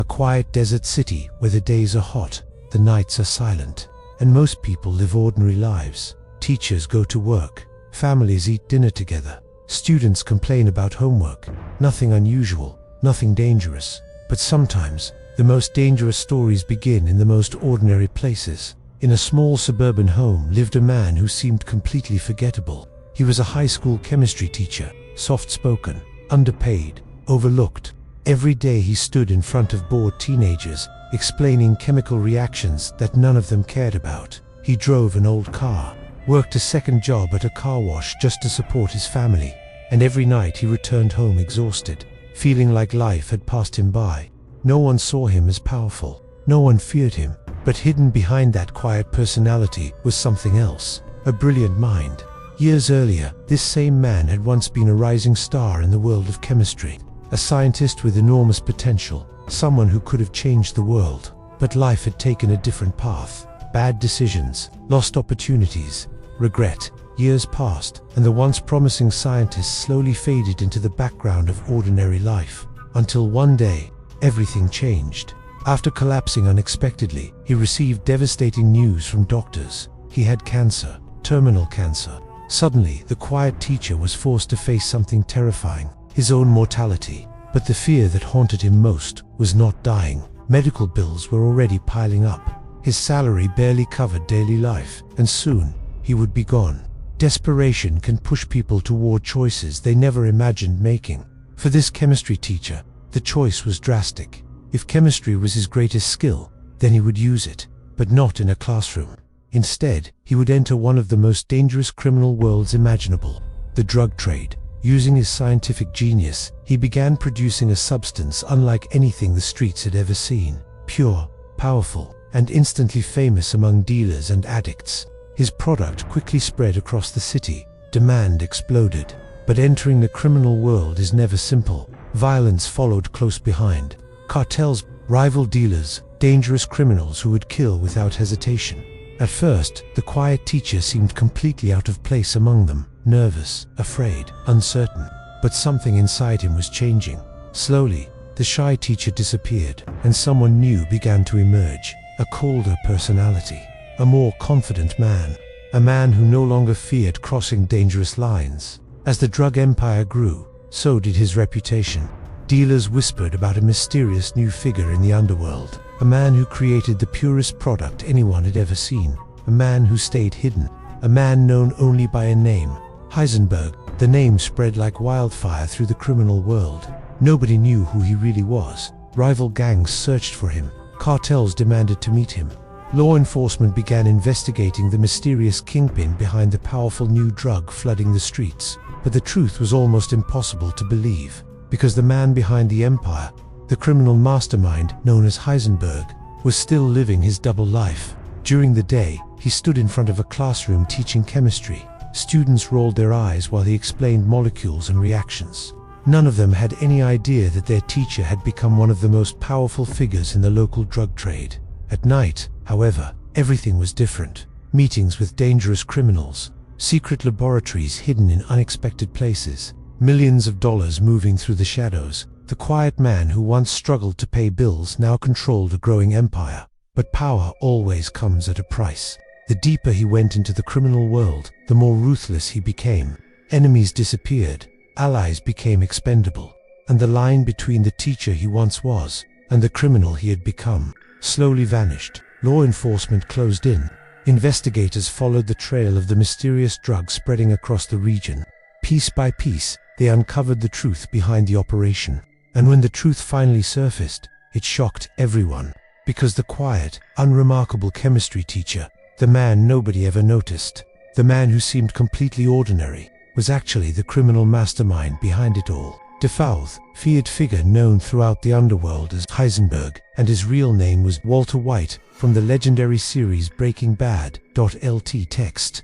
A quiet desert city where the days are hot, the nights are silent, and most people live ordinary lives. Teachers go to work, families eat dinner together, students complain about homework. Nothing unusual, nothing dangerous. But sometimes, the most dangerous stories begin in the most ordinary places. In a small suburban home lived a man who seemed completely forgettable. He was a high school chemistry teacher, soft-spoken, underpaid, overlooked. Every day he stood in front of bored teenagers, explaining chemical reactions that none of them cared about. He drove an old car, worked a second job at a car wash just to support his family, and every night he returned home exhausted, feeling like life had passed him by. No one saw him as powerful, no one feared him, but hidden behind that quiet personality was something else, a brilliant mind. Years earlier, this same man had once been a rising star in the world of chemistry, a scientist with enormous potential, someone who could have changed the world. But life had taken a different path. Bad decisions, lost opportunities, regret. Years passed, and the once promising scientist slowly faded into the background of ordinary life, until one day, everything changed. After collapsing unexpectedly, he received devastating news from doctors. He had cancer, terminal cancer. Suddenly, the quiet teacher was forced to face something terrifying, his own mortality. But the fear that haunted him most was not dying. Medical bills were already piling up. His salary barely covered daily life, and soon, he would be gone. Desperation can push people toward choices they never imagined making. For this chemistry teacher, the choice was drastic. If chemistry was his greatest skill, then he would use it, but not in a classroom. Instead, he would enter one of the most dangerous criminal worlds imaginable, the drug trade. Using his scientific genius, he began producing a substance unlike anything the streets had ever seen. Pure, powerful, and instantly famous among dealers and addicts. His product quickly spread across the city. Demand exploded. But entering the criminal world is never simple. Violence followed close behind. Cartels, rival dealers, dangerous criminals who would kill without hesitation. At first, the quiet teacher seemed completely out of place among them, nervous, afraid, uncertain. But something inside him was changing. Slowly, the shy teacher disappeared, and someone new began to emerge. A colder personality, a more confident man, a man who no longer feared crossing dangerous lines. As the drug empire grew, so did his reputation. Dealers whispered about a mysterious new figure in the underworld, a man who created the purest product anyone had ever seen, a man who stayed hidden, a man known only by a name, Heisenberg. The name spread like wildfire through the criminal world. Nobody knew who he really was. Rival gangs searched for him. Cartels demanded to meet him. Law enforcement began investigating the mysterious kingpin behind the powerful new drug flooding the streets. But the truth was almost impossible to believe, because the man behind the empire, the criminal mastermind known as Heisenberg, was still living his double life. During the day, he stood in front of a classroom teaching chemistry. Students rolled their eyes while he explained molecules and reactions. None of them had any idea that their teacher had become one of the most powerful figures in the local drug trade. At night, however, everything was different. Meetings with dangerous criminals, secret laboratories hidden in unexpected places, millions of dollars moving through the shadows. The quiet man who once struggled to pay bills now controlled a growing empire. But power always comes at a price. The deeper he went into the criminal world, the more ruthless he became. Enemies disappeared, allies became expendable, and the line between the teacher he once was and the criminal he had become slowly vanished. Law enforcement closed in. Investigators followed the trail of the mysterious drug spreading across the region. Piece by piece, they uncovered the truth behind the operation. And when the truth finally surfaced, it shocked everyone. Because the quiet, unremarkable chemistry teacher, the man nobody ever noticed, the man who seemed completely ordinary, was actually the criminal mastermind behind it all. Defoe's feared figure known throughout the underworld as Heisenberg, and his real name was Walter White, from the legendary series Breaking Bad. LT text.